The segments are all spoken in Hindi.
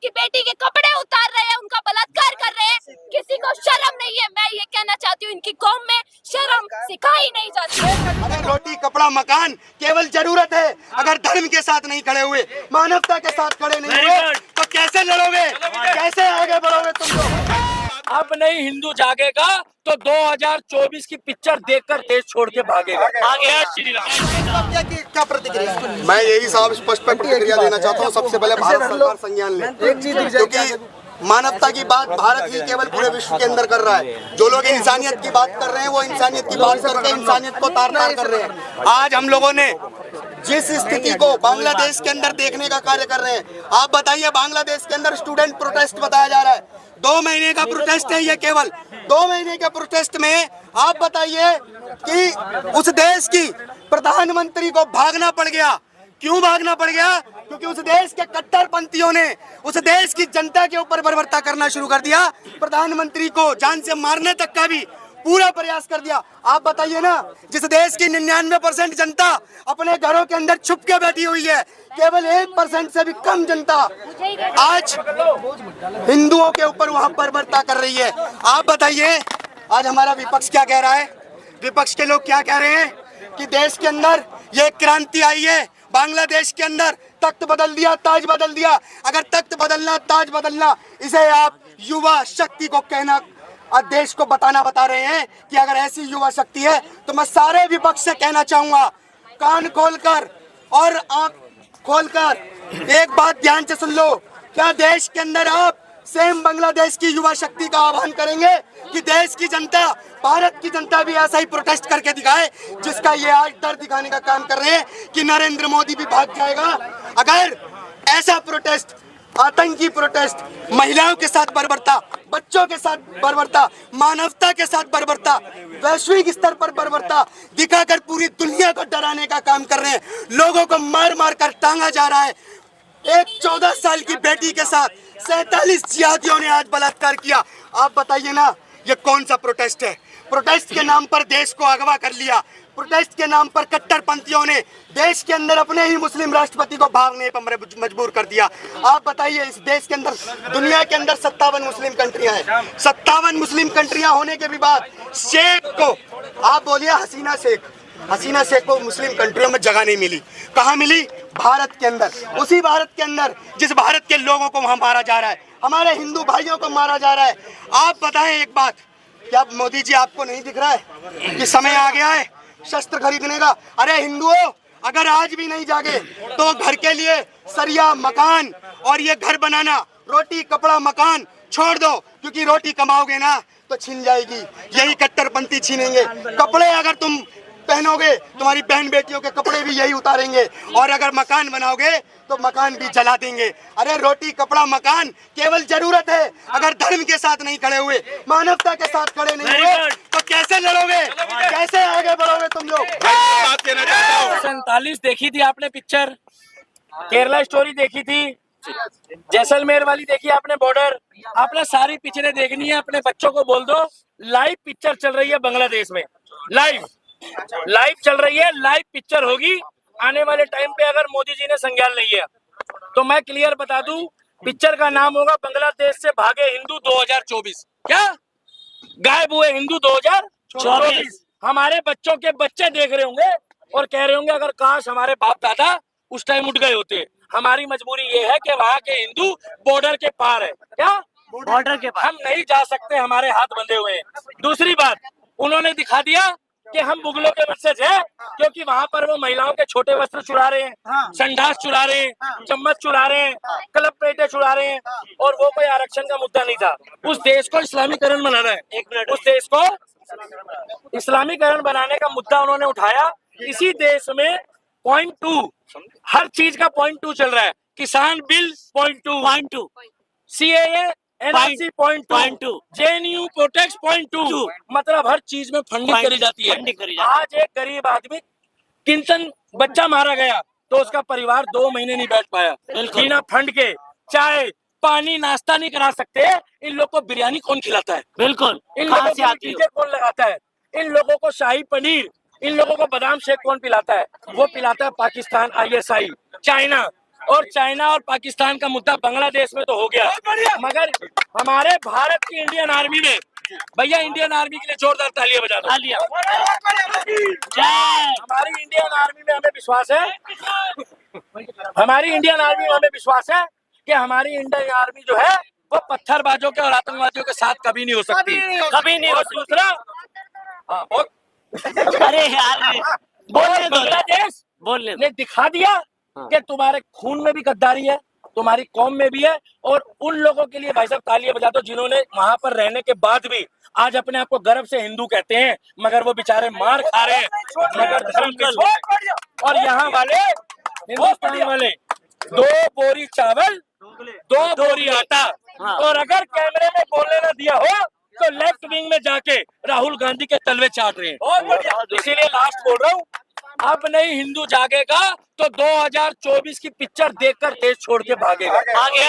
की बेटी के कपड़े उतार रहे हैं, उनका बलात्कार कर रहे हैं, किसी को शर्म नहीं है। मैं ये कहना चाहती हूँ, इनकी कौम में शर्म सिखाई नहीं जाती है। अरे रोटी कपड़ा मकान केवल जरूरत है, अगर धर्म के साथ नहीं खड़े हुए, मानवता के साथ खड़े नहीं हुए तो कैसे लड़ोगे, कैसे आगे बढ़ोगे तुम लोग? अब नहीं हिंदू जागेगा तो 2024 की पिक्चर देखकर देश छोड़ के भागेगा। आगे श्री राम। क्या प्रतिक्रिया? मैं यही साहब स्पष्ट प्रतिक्रिया देना चाहता हूँ। सबसे पहले भारत सरकार संज्ञान ले, क्योंकि मानवता की बात भारत ही केवल पूरे विश्व के अंदर कर रहा है। जो लोग इंसानियत की बात कर रहे हैं वो इंसानियत की बात करके इंसानियत को तार-तार कर रहे हैं। आज हम लोगों ने जिस स्थिति को बांग्लादेश के अंदर देखने का कार्य कर रहे हैं, आप बताइए, बांग्लादेश के अंदर स्टूडेंट प्रोटेस्ट बताया जा रहा है, 2 महीने का प्रोटेस्ट है ये, केवल 2 महीने के प्रोटेस्ट में आप बताइए कि उस देश की प्रधानमंत्री को भागना पड़ गया। क्यों भागना पड़ गया? क्योंकि उस देश के कट्टरपंथियों ने उस देश की जनता के ऊपर बर्बरता करना शुरू कर दिया। प्रधानमंत्री को जान से मारने तक का भी पूरा प्रयास कर दिया। आप बताइए ना, जिस देश की 99% जनता अपने घरों के अंदर छुप के बैठी हुई है, केवल 1% से भी कम जनता आज हिंदुओं के ऊपर वहां बर्बरता कर रही है। आप बताइए, आज हमारा विपक्ष क्या कह रहा है? विपक्ष के लोग क्या कह रहे हैं कि देश के अंदर ये क्रांति आई है, बांग्लादेश के अंदर तख्त बदल दिया, ताज बदल दिया। अगर तख्त बदलना, ताज बदलना, इसे आप युवा शक्ति को कहना, देश को बता रहे हैं कि अगर ऐसी युवा शक्ति है तो मैं सारे विपक्ष से कहना चाहूंगा, कान खोलकर और आंख खोलकर एक बात ध्यान से सुन लो। क्या देश के अंदर आप सेम बांग्लादेश की युवा शक्ति का आह्वान करेंगे कि देश की जनता, भारत की जनता भी ऐसा ही प्रोटेस्ट करके दिखाए, जिसका ये आज डर दिखाने का काम कर रहे हैं कि नरेंद्र मोदी भी भाग जाएगा? अगर ऐसा प्रोटेस्ट, आतंकी प्रोटेस्ट, महिलाओं के साथ बर्बरता, बच्चों के साथ बर्बरता, मानवता के साथ बर्बरता, वैश्विक स्तर पर बर्बरता दिखाकर पूरी दुनिया को डराने का काम कर रहे हैं, लोगों को मार मार कर टांगा जा रहा है। एक 14 साल की बेटी के साथ 47 जिहादियों ने आज बलात्कार किया। आप बताइए ना, ये कौन सा प्रोटेस्ट है? प्रोटेस्ट के नाम पर देश को अगवा कर लिया। प्रोटेस्ट के नाम पर कट्टरपंथियों ने देश के अंदर अपने ही मुस्लिम राष्ट्रपति को भागने पर मजबूर कर दिया। आप बताइए, इस देश के अंदर, दुनिया के अंदर 57 मुस्लिम कंट्रियां हैं। 57 मुस्लिम कंट्रियां होने के भी बाद शेख को, आप बोलिए हसीना शेख को मुस्लिम कंट्रियों में जगह नहीं मिली। कहाँ मिली? भारत के अंदर। उसी भारत के अंदर जिस भारत के लोगों को वहां मारा जा रहा है, हमारे हिंदू भाइयों को मारा जा रहा है। आप बताएं एक बात, क्या मोदी जी आपको नहीं दिख रहा है कि समय आ गया है शस्त्र खरीदने का? अरे हिंदुओं, अगर आज भी नहीं जागे तो घर के लिए सरिया, मकान और ये घर बनाना, रोटी कपड़ा मकान छोड़ दो, क्योंकि रोटी कमाओगे ना तो छिन जाएगी, यही कट्टरपंथी छीनेंगे। कपड़े अगर तुम पहनोगे, तुम्हारी बहन बेटियों के कपड़े भी यही उतारेंगे, और अगर मकान बनाओगे तो मकान भी जला देंगे। अरे रोटी कपड़ा मकान केवल जरूरत है, अगर धर्म के साथ नहीं खड़े हुए, मानवता के साथ खड़े नहीं हुए तो कैसे लड़ोगे, कैसे आगे बढ़ोगे तुम लोग? 47 देखी थी आपने पिक्चर, केरला स्टोरी देखी थी, जैसलमेर वाली देखी आपने, बॉर्डर, आपने सारी पिक्चरें देखनी है। अपने बच्चों को बोल दो, लाइव पिक्चर चल रही है बांग्लादेश में, लाइव चल रही है, लाइव पिक्चर होगी आने वाले टाइम पे। अगर मोदी जी ने संज्ञान नहीं लिया तो मैं क्लियर बता दूं, पिक्चर का नाम होगा बांग्लादेश से भागे हिंदू 2024। क्या? गायब हुए हिंदू 2024। हमारे बच्चों के बच्चे देख रहे होंगे और कह रहे होंगे, अगर काश हमारे बाप दादा उस टाइम उठ गए होते। हमारी मजबूरी ये है कि वहाँ के हिंदू बॉर्डर के पार है। क्या? बॉर्डर के पार हम नहीं जा सकते, हमारे हाथ बंधे हुए हैं। दूसरी बात, उन्होंने दिखा दिया कि हम मुगलों के वंशज हैं, क्योंकि वहाँ पर वो महिलाओं के छोटे वस्त्र चुरा रहे हैं, संडास चुरा रहे हैं, चम्मच चुरा रहे हैं, क्लब प्लेटें चुरा रहे हैं, और वो कोई आरक्षण का मुद्दा नहीं था। उस देश को इस्लामीकरण बनाना है, उस देश को इस्लामीकरण बनाने का मुद्दा उन्होंने उठाया। इसी देश में .2 हर चीज का .2 चल रहा है। किसान bill .2, CAA NRC .2, JNU protect .2, मतलब हर चीज में फंडिंग करी जाती है। आज एक गरीब आदमी, किंचन बच्चा मारा गया तो उसका परिवार 2 महीने नहीं बैठ पाया बिना फंड के। चाय पानी नाश्ता नहीं करा सकते, इन लोग को बिरयानी कौन खिलाता है? बिल्कुल। इन लोगों को डीजे कौन लगाता है? इन लोगों को शाही पनीर, इन लोगों को बादाम शेक कौन पिलाता है? वो पिलाता है पाकिस्तान, ISI, चाइना। और चाइना और पाकिस्तान का मुद्दा बांग्लादेश में तो हो गया, मगर हमारे भारत की इंडियन आर्मी ने, भैया इंडियन आर्मी के लिए जोरदार तालियां बजा दो। हमारी इंडियन आर्मी में हमें विश्वास है, हमारी इंडियन आर्मी में हमें विश्वास है कि हमारी इंडियन आर्मी जो है वो पत्थरबाजों के और आतंकवादियों के साथ कभी नहीं हो सकती, कभी नहीं हो। दूसरा, अरे यार बांग्लादेश बोलने ने दिखा दिया कि तुम्हारे खून में भी गद्दारी है, तुम्हारी कौम में भी है। और उन लोगों के लिए भाई साहब तालियां बजा दो जिन्होंने वहां पर रहने के बाद भी आज अपने आप को गर्व से हिंदू कहते हैं, मगर वो बेचारे मार खा रहे हैं मगर धर्म के। और यहाँ वाले हिंदुस्तान वाले 2 बोरी चावल 2 बोरी आटा, और अगर कैमरे में बोलने ना दिया हो तो लेफ्ट विंग में जाके राहुल गांधी के तलवे चाट रहे हैं। इसीलिए लास्ट बोल रहा हूँ, अब नहीं हिंदू जागेगा तो 2024 की पिक्चर देखकर देश छोड़ के भागेगा।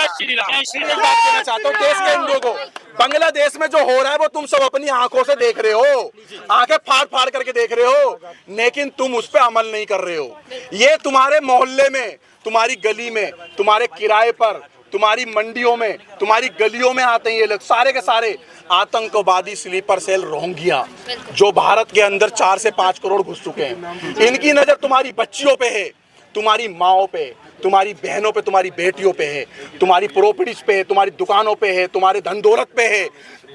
श्री राम। बात करना चाहता हूँ देश के हिंदुओं को, बांग्लादेश में जो हो रहा है वो तुम सब अपनी आंखों से देख रहे हो, आंखें फाड़ फाड़ करके देख रहे हो, लेकिन तुम उस पर अमल नहीं कर रहे हो। ये तुम्हारे मोहल्ले में, तुम्हारी गली में, तुम्हारे किराए पर, तुम्हारी मंडियों में, तुम्हारी गलियों में आते हैं ये लोग, सारे के सारे आतंकवादी स्लीपर सेल रोहिंग्या जो भारत के अंदर 4 से 5 करोड़ घुस चुके हैं। इनकी नजर तुम्हारी बच्चियों पे है, तुम्हारी माओ पे, तुम्हारी बहनों पे, तुम्हारी बेटियों पे है, तुम्हारी प्रॉपर्टीज पे है, तुम्हारी दुकानों पे है, तुम्हारे धन दौलत पे है।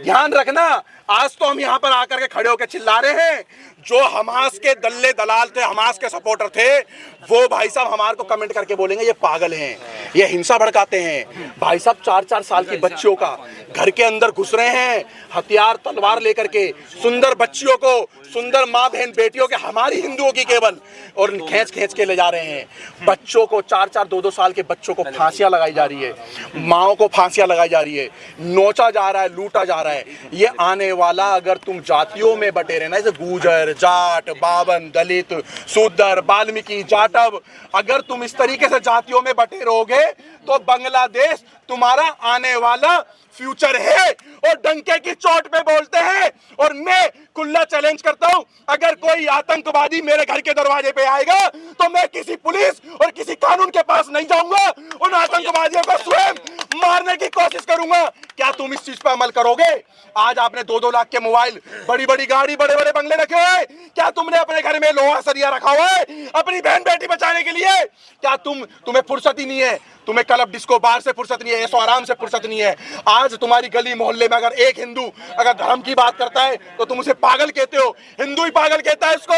ध्यान रखना, आज तो हम यहाँ पर आकर के खड़े होकर चिल्ला रहे हैं, जो हमास के दल्ले दलाल थे, हमास के सपोर्टर थे, वो भाई साहब हमारे को कमेंट करके बोलेंगे ये पागल हैं, ये हिंसा भड़काते हैं। भाई साहब 4-4 साल की बच्चियों का घर के अंदर घुस रहे हैं हथियार तलवार लेकर के, सुंदर बच्चियों को, सुंदर माँ बहन बेटियों के, हमारी हिंदुओं की केवल, और खींच खींच के ले जा रहे हैं। बच्चों को 4-4 2-2 साल के बच्चों को फांसियां लगाई जा रही है, माओ को फांसियां लगाई जा रही है, नोचा जा रहा है, लूटा जा रहा है। ये आने वाला, अगर तुम जातियों में बटे रहना, जैसे गुजर, जाट, बावन, दलित, शूद्र, वाल्मीकि, जाटव, अगर तुम इस तरीके से जातियों में बटे रहोगे तो बांग्लादेश तुम्हारा आने वाला फ्यूचर है। और डंके की चोट पे बोलते हैं, और मैं खुला चैलेंज करता हूं, अगर कोई आतंकवादी मेरे घर के दरवाजे पे आएगा तो मैं किसी पुलिस और किसी कानून के पास नहीं जाऊंगा, उन आतंकवादियों को स्वयं मारने की कोशिश करूंगा। क्या तुम इस चीज पे अमल करोगे? आज आपने 2-2 लाख के मोबाइल, बड़ी बड़ी गाड़ी, बड़े बड़े बंगले रखे हुए हैं, क्या तुमने अपने घर में लोहा सरिया रखा हुआ है अपनी बहन बेटी बचाने के लिए? क्या तुम्हें फुर्सत ही नहीं है? तुम्हें क्लब डिस्को बार से फुर्सत नहीं है, ऐसो आराम से फुर्सत नहीं है। आज तुम्हारी गली मोहल्ले में अगर एक हिंदू अगर धर्म की बात करता है तो तुम उसे पागल कहते हो, हिंदू ही पागल कहता है इसको।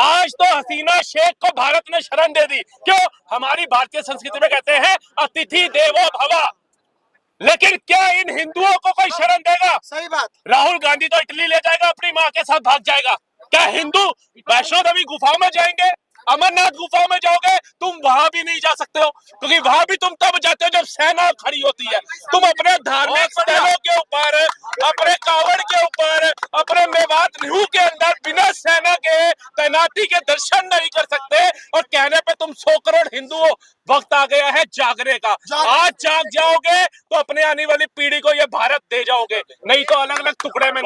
आज तो हसीना शेख को भारत ने शरण दे दी। क्यों? हमारी भारतीय संस्कृति में कहते हैं अतिथि देवो भव, लेकिन क्या इन हिंदुओं को कोई शरण देगा? सही बात। राहुल गांधी तो इटली ले जाएगा, अपनी माँ के साथ भाग जाएगा। क्या हिंदू वैष्णो देवी गुफाओं में जाएंगे? अमरनाथ गुफाओं में जाओगे? तुम वहां भी नहीं जा सकते हो, क्योंकि वहां भी तुम तब जाते हो जब सेना खड़ी होती है। तुम अपने धार्मिक स्थलों के ऊपर, अपने कावड़ के ऊपर, अपने मेवात न्यू के अंदर बिना सेना के तैनाती के दर्शन नहीं कर सकते, और कहने पे तुम 100 करोड़ हिंदू वक्त आ गया है जागने का। आज जाग जाओगे तो अपने आने वाली पीढ़ी को ये भारत दे जाओगे, नहीं तो अलग अलग टुकड़े में।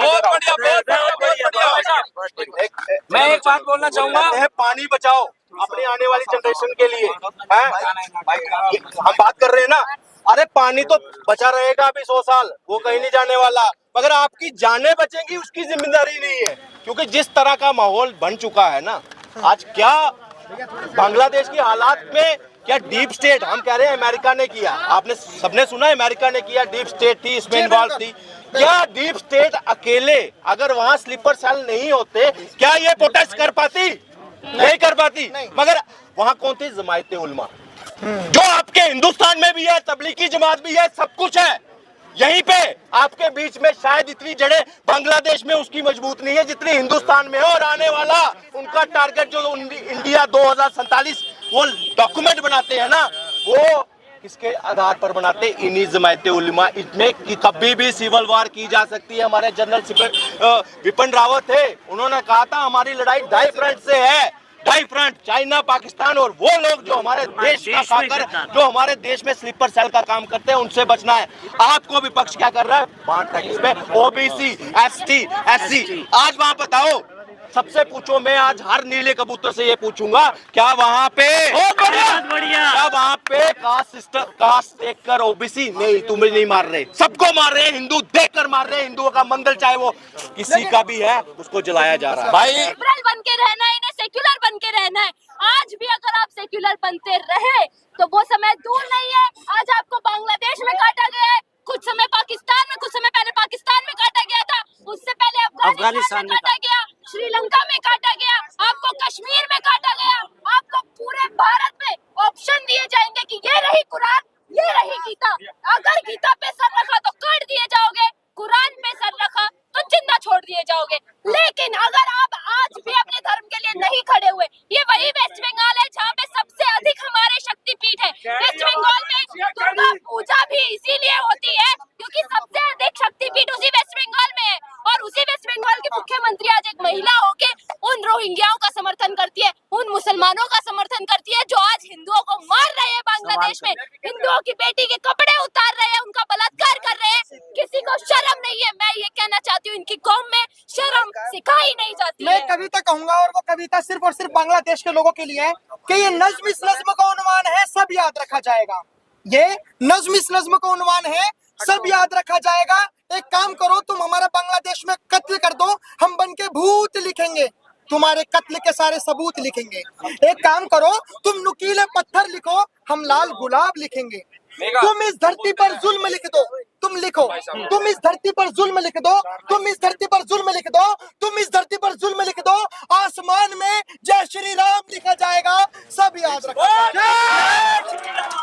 मैं एक बात बोलना चाहूंगा, पानी बचाओ अपने आने वाली जनरेशन के लिए, हम बात कर रहे हैं ना। अरे पानी तो बचा रहेगा अभी 100 साल, वो कहीं नहीं जाने वाला, मगर आपकी जानें बचेंगी उसकी जिम्मेदारी नहीं है। क्योंकि जिस तरह का माहौल बन चुका है ना आज, क्या बांग्लादेश की हालात में क्या डीप स्टेट, हम कह रहे हैं अमेरिका ने किया, आपने सबने सुना अमेरिका ने किया, डीप स्टेट थी इसमें इन्वॉल्व थी। क्या डीप स्टेट अकेले अगर वहां स्लीपर सेल नहीं होते क्या ये प्रोटेस्ट कर पाती? नहीं कर पाती। मगर वहां कौन थी? जमायते उलमा, जो आपके हिंदुस्तान में भी है, तबलीगी जमात भी है, सब कुछ है। यहीं पे आपके बीच में शायद इतनी जड़ें बांग्लादेश में उसकी मजबूत नहीं है जितनी हिंदुस्तान में है। और आने वाला उनका टारगेट जो इंडिया 2047 वो डॉक्यूमेंट बनाते हैं ना, वो किसके आधार पर बनाते? इन्हीं जमायते उलमा। इसमें कि कभी भी सिविल वार की जा सकती है। हमारे जनरल विपिन रावत थे, उन्होंने कहा था हमारी लड़ाई 2 फ्रंट से है, 2 फ्रंट, चाइना, पाकिस्तान, और वो लोग जो हमारे देश का खाकर, जो हमारे देश में स्लीपर सेल का काम करते हैं, उनसे बचना है। आपको विपक्ष क्या कर रहा है? बांट इसमें ओबीसी, एसटी, एससी। आज वहां बताओ सबसे पूछो, मैं आज हर नीले कबूतर से ये पूछूंगा, क्या वहां पे क्या वहां पे कास्ट देखकर ओबीसी नहीं, तुम्हें नहीं मार रहे, सबको मार रहे हैं, हिंदू देखकर मार रहे हैं, हिंदुओं का मंदिर चाहे वो किसी का भी है उसको जलाया जा रहा है। भाई लिबरल बन के रहना है, इन्हें सेक्युलर बन के रहना है। आज भी अगर आप सेक्युलर बनते रहे तो वो समय दूर नहीं है। आज आपको बांग्लादेश में काटा गया है, कुछ समय पाकिस्तान में, कुछ समय पहले पाकिस्तान में काटा गया था, उससे पहले अफगानिस्तान में काटा गया, श्रीलंका में काटा गया, आपको कश्मीर में काटा गया। आपको पूरे भारत में ऑप्शन दिए जाएंगे कि ये रही कुरान, ये रही गीता। अगर गीता पे सर रखा तो काट दिए जाओगे, कुरान पे सर रखा तो जिंदा छोड़ दिए जाओगे। लेकिन अगर आप आज भी अपने धर्म के लिए नहीं खड़े हुए, ये वही वेस्ट बंगाल है जहाँ पे सबसे अधिक हमारे शक्तिपीठ है। वेस्ट बंगाल में दुर्गा पूजा भी इसीलिए होती है क्योंकि सबसे अधिक शक्तिपीठ उसी वेस्ट बंगाल में है। और उसी वेस्ट बंगाल की मुख्यमंत्री आज एक महिला होके उन रोहिंग्याओं का समर्थन करती है, उन मुसलमानों का समर्थन करती है जो आज हिंदुओं को मार रहे हैं बांग्लादेश में, हिंदुओं की बेटी के कपड़े उतार रहे हैं, उनका बलात्कार कर रहे हैं। किसी को शर्म नहीं है। मैं ये कहना चाहती हूँ, इनकी कौम में शर्म सिखाई नहीं जाती मैं है। कविता कहूंगा और वो कविता सिर्फ और सिर्फ बांग्लादेश के लोगों के लिए है कि ये नज्म इस नज्म का उन्वान है, सब याद रखा जाएगा। ये नज्म इस नज्म का उन्वान है, सब याद रखा जाएगा। एक काम करो, तुम हमारा बांग्लादेश में कत्ल कर दो, हम बन के भूत लिखेंगे, तुम्हारे कत्ल के सारे सबूत लिखेंगे। एक काम करो, तुम नुकीले पत्थर लिखो, हम लाल गुलाब लिखेंगे। तुम इस धरती पर जुल्म लिख दो, तुम लिखो, तुम इस धरती पर जुल्म लिख दो, तुम इस धरती पर जुल्म लिख दो, तुम इस धरती पर जुल्म लिख दो, आसमान में जय श्री राम लिखा जाएगा, सब याद रखो।